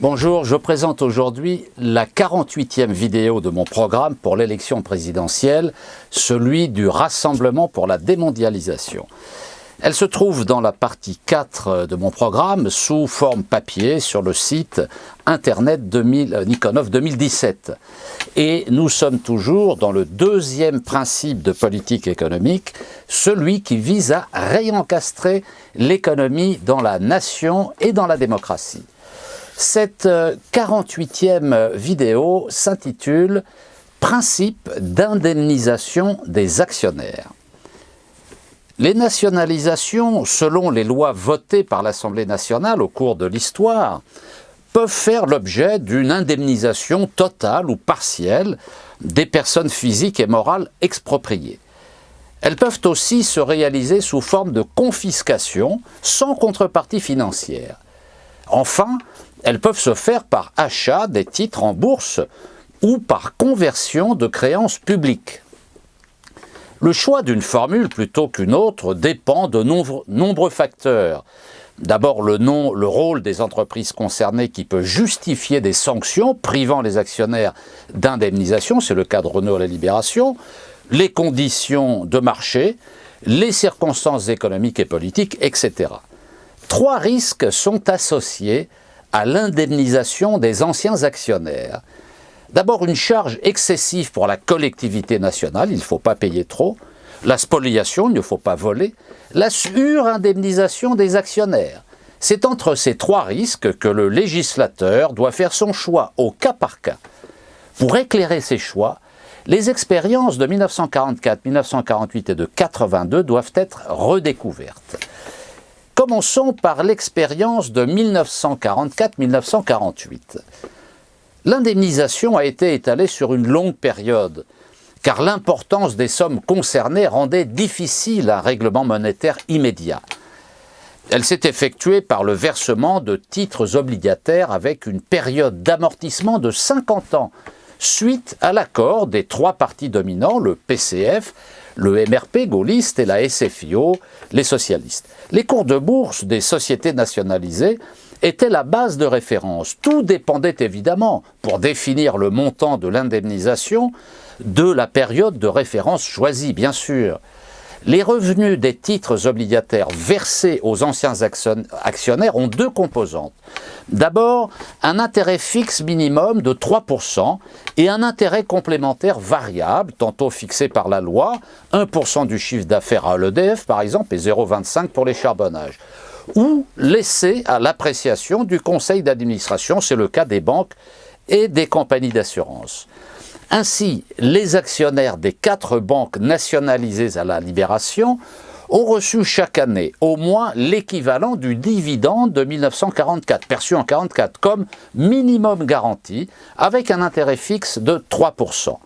Bonjour, je présente aujourd'hui la 48e vidéo de mon programme pour l'élection présidentielle, celui du Rassemblement pour la démondialisation. Elle se trouve dans la partie 4 de mon programme sous forme papier sur le site internet Nikonov 2017. Et nous sommes toujours dans le deuxième principe de politique économique, celui qui vise à réencastrer l'économie dans la nation et dans la démocratie. Cette 48e vidéo s'intitule « Principe d'indemnisation des actionnaires ». Les nationalisations, selon les lois votées par l'Assemblée nationale au cours de l'histoire, peuvent faire l'objet d'une indemnisation totale ou partielle des personnes physiques et morales expropriées. Elles peuvent aussi se réaliser sous forme de confiscation sans contrepartie financière. Enfin, elles peuvent se faire par achat des titres en bourse ou par conversion de créances publiques. Le choix d'une formule plutôt qu'une autre dépend de nombreux facteurs. D'abord le rôle des entreprises concernées qui peut justifier des sanctions privant les actionnaires d'indemnisation, c'est le cas de Renault à la Libération, les conditions de marché, les circonstances économiques et politiques, etc. 3 risques sont associés à l'indemnisation des anciens actionnaires. D'abord, une charge excessive pour la collectivité nationale, il ne faut pas payer trop. La spoliation, il ne faut pas voler. La surindemnisation des actionnaires. C'est entre ces 3 risques que le législateur doit faire son choix au cas par cas. Pour éclairer ces choix, les expériences de 1944, 1948 et de 1982 doivent être redécouvertes. Commençons par l'expérience de 1944-1948. L'indemnisation a été étalée sur une longue période, car l'importance des sommes concernées rendait difficile un règlement monétaire immédiat. Elle s'est effectuée par le versement de titres obligataires avec une période d'amortissement de 50 ans, suite à l'accord des 3 partis dominants, le PCF, le MRP gaulliste et la SFIO, les socialistes. Les cours de bourse des sociétés nationalisées étaient la base de référence. Tout dépendait évidemment, pour définir le montant de l'indemnisation, de la période de référence choisie, bien sûr. Les revenus des titres obligataires versés aux anciens actionnaires ont 2 composantes. D'abord, un intérêt fixe minimum de 3% et un intérêt complémentaire variable, tantôt fixé par la loi, 1% du chiffre d'affaires à l'EDF par exemple et 0,25 pour les charbonnages, ou laissé à l'appréciation du conseil d'administration, c'est le cas des banques et des compagnies d'assurance. Ainsi, les actionnaires des 4 banques nationalisées à la Libération ont reçu chaque année au moins l'équivalent du dividende de 1944, perçu en 1944, comme minimum garanti, avec un intérêt fixe de 3%.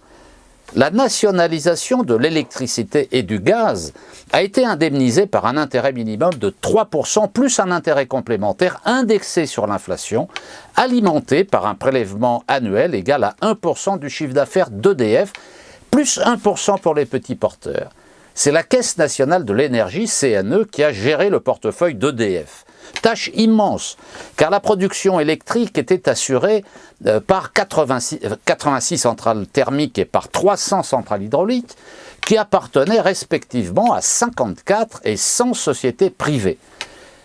La nationalisation de l'électricité et du gaz a été indemnisée par un intérêt minimum de 3% plus un intérêt complémentaire indexé sur l'inflation, alimenté par un prélèvement annuel égal à 1% du chiffre d'affaires d'EDF, plus 1% pour les petits porteurs. C'est la Caisse nationale de l'énergie, CNE, qui a géré le portefeuille d'EDF. Tâche immense, car la production électrique était assurée par 86 centrales thermiques et par 300 centrales hydrauliques qui appartenaient respectivement à 54 et 100 sociétés privées.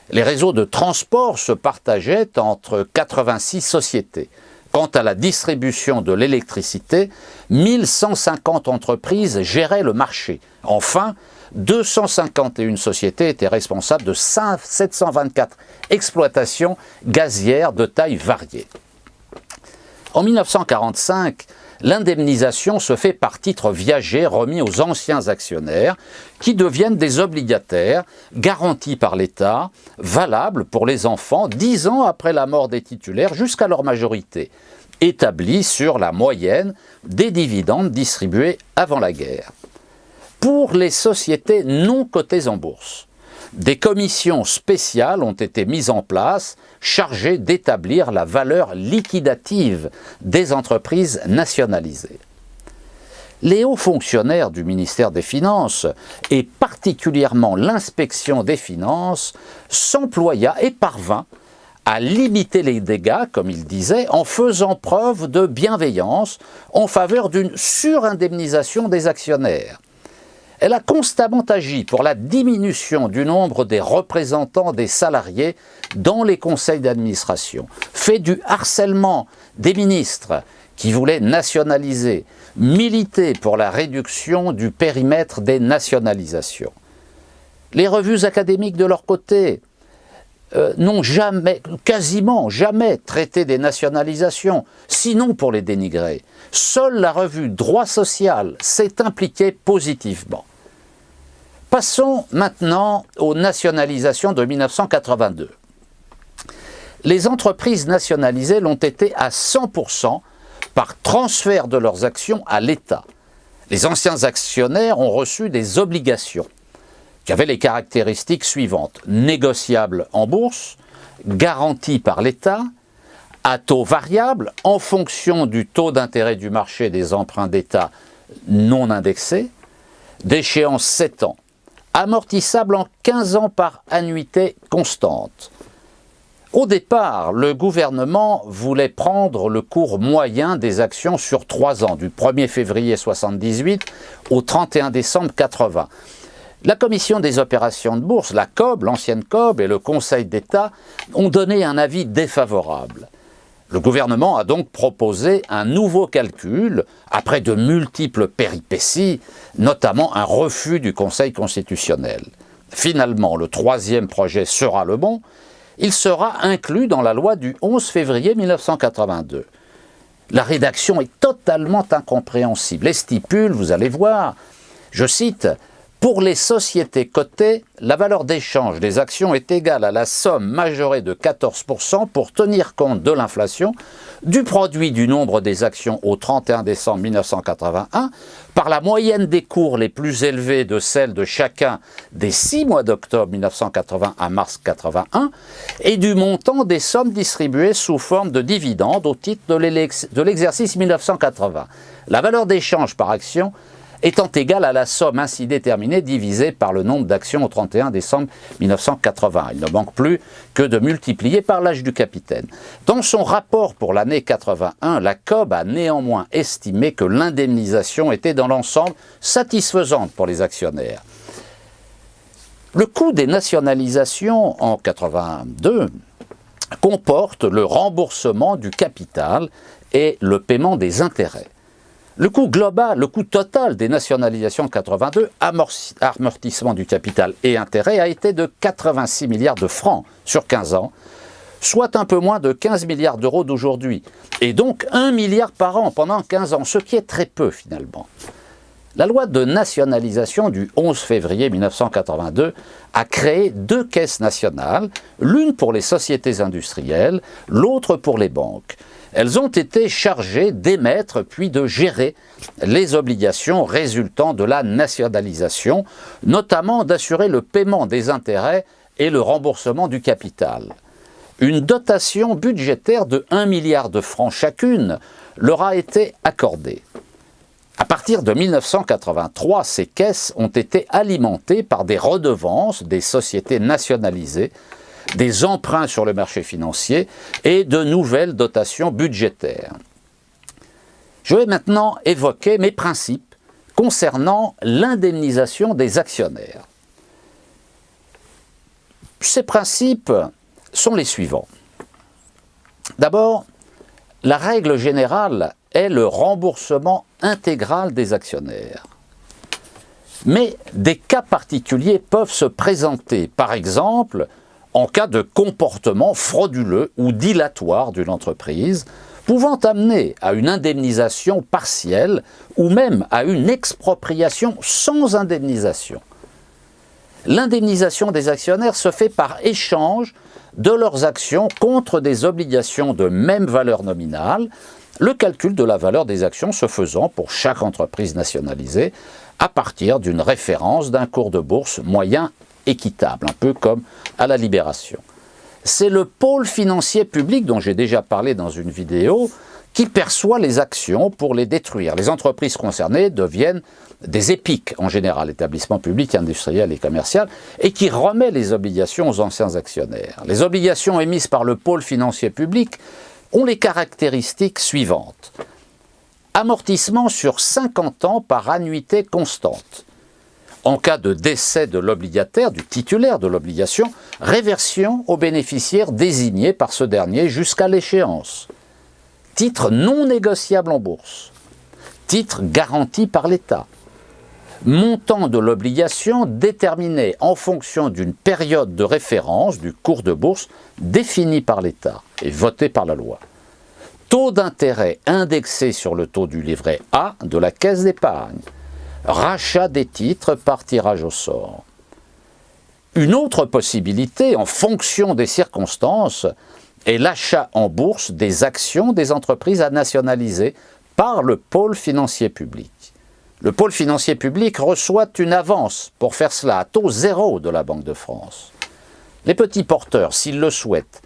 Les réseaux de transport se partageaient entre 86 sociétés. Quant à la distribution de l'électricité, 1150 entreprises géraient le marché. Enfin, 251 sociétés étaient responsables de 724 exploitations gazières de taille variée. En 1945, l'indemnisation se fait par titre viager remis aux anciens actionnaires qui deviennent des obligataires garantis par l'État, valables pour les enfants 10 ans après la mort des titulaires jusqu'à leur majorité, établis sur la moyenne des dividendes distribués avant la guerre. Pour les sociétés non cotées en bourse, des commissions spéciales ont été mises en place chargées d'établir la valeur liquidative des entreprises nationalisées. Les hauts fonctionnaires du ministère des Finances, et particulièrement l'inspection des finances, s'employa et parvint à limiter les dégâts, comme il disait, en faisant preuve de bienveillance en faveur d'une surindemnisation des actionnaires. Elle a constamment agi pour la diminution du nombre des représentants des salariés dans les conseils d'administration, fait du harcèlement des ministres qui voulaient nationaliser, militer pour la réduction du périmètre des nationalisations. Les revues académiques de leur côté n'ont jamais, quasiment jamais traité des nationalisations, sinon pour les dénigrer. Seule la revue Droit social s'est impliquée positivement. Passons maintenant aux nationalisations de 1982. Les entreprises nationalisées l'ont été à 100% par transfert de leurs actions à l'État. Les anciens actionnaires ont reçu des obligations qui avaient les caractéristiques suivantes: négociables en bourse, garanties par l'État, à taux variable en fonction du taux d'intérêt du marché des emprunts d'État non indexés, d'échéance 7 ans, amortissable en 15 ans par annuité constante. Au départ, le gouvernement voulait prendre le cours moyen des actions sur 3 ans, du 1er février 1978 au 31 décembre 1980. La Commission des opérations de bourse, la COB, l'ancienne COB, et le Conseil d'État ont donné un avis défavorable. Le gouvernement a donc proposé un nouveau calcul, après de multiples péripéties, notamment un refus du Conseil constitutionnel. Finalement, le 3e projet sera le bon. Il sera inclus dans la loi du 11 février 1982. La rédaction est totalement incompréhensible et stipule, vous allez voir, je cite, « Pour les sociétés cotées, la valeur d'échange des actions est égale à la somme majorée de 14% pour tenir compte de l'inflation, du produit du nombre des actions au 31 décembre 1981, par la moyenne des cours les plus élevés de celles de chacun des 6 mois d'octobre 1980 à mars 1981, et du montant des sommes distribuées sous forme de dividendes au titre de l'exercice 1980. La valeur d'échange par action étant égale à la somme ainsi déterminée divisée par le nombre d'actions au 31 décembre 1980. Il ne manque plus que de multiplier par l'âge du capitaine. Dans son rapport pour l'année 81, la COB a néanmoins estimé que l'indemnisation était dans l'ensemble satisfaisante pour les actionnaires. Le coût des nationalisations en 82 comporte le remboursement du capital et le paiement des intérêts. Le coût global, le coût total des nationalisations de 82, amortissement du capital et intérêt, a été de 86 milliards de francs sur 15 ans, soit un peu moins de 15 milliards d'euros d'aujourd'hui, et donc 1 milliard par an pendant 15 ans, ce qui est très peu finalement. La loi de nationalisation du 11 février 1982 a créé 2 caisses nationales, l'une pour les sociétés industrielles, l'autre pour les banques. Elles ont été chargées d'émettre puis de gérer les obligations résultant de la nationalisation, notamment d'assurer le paiement des intérêts et le remboursement du capital. Une dotation budgétaire de 1 milliard de francs chacune leur a été accordée. À partir de 1983, ces caisses ont été alimentées par des redevances des sociétés nationalisées, des emprunts sur le marché financier et de nouvelles dotations budgétaires. Je vais maintenant évoquer mes principes concernant l'indemnisation des actionnaires. Ces principes sont les suivants. D'abord, la règle générale est le remboursement intégral des actionnaires. Mais des cas particuliers peuvent se présenter, par exemple, en cas de comportement frauduleux ou dilatoire d'une entreprise, pouvant amener à une indemnisation partielle ou même à une expropriation sans indemnisation. L'indemnisation des actionnaires se fait par échange de leurs actions contre des obligations de même valeur nominale, le calcul de la valeur des actions se faisant pour chaque entreprise nationalisée à partir d'une référence d'un cours de bourse moyen équitable, un peu comme à la Libération. C'est le pôle financier public, dont j'ai déjà parlé dans une vidéo, qui perçoit les actions pour les détruire. Les entreprises concernées deviennent des EPIC, en général, établissements publics, industriels et commerciaux, et qui remet les obligations aux anciens actionnaires. Les obligations émises par le pôle financier public ont les caractéristiques suivantes. Amortissement sur 50 ans par annuité constante. En cas de décès de l'obligataire, du titulaire de l'obligation, réversion aux bénéficiaires désignés par ce dernier jusqu'à l'échéance. Titre non négociable en bourse. Titre garanti par l'État. Montant de l'obligation déterminé en fonction d'une période de référence du cours de bourse défini par l'État et voté par la loi. Taux d'intérêt indexé sur le taux du livret A de la caisse d'épargne. Rachat des titres par tirage au sort. Une autre possibilité, en fonction des circonstances, est l'achat en bourse des actions des entreprises à nationaliser par le pôle financier public. Le pôle financier public reçoit une avance pour faire cela à taux zéro de la Banque de France. Les petits porteurs, s'ils le souhaitent,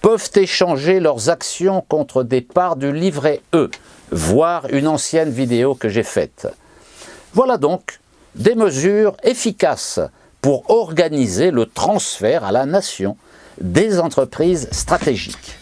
peuvent échanger leurs actions contre des parts du livret E, voir une ancienne vidéo que j'ai faite. Voilà donc des mesures efficaces pour organiser le transfert à la nation des entreprises stratégiques.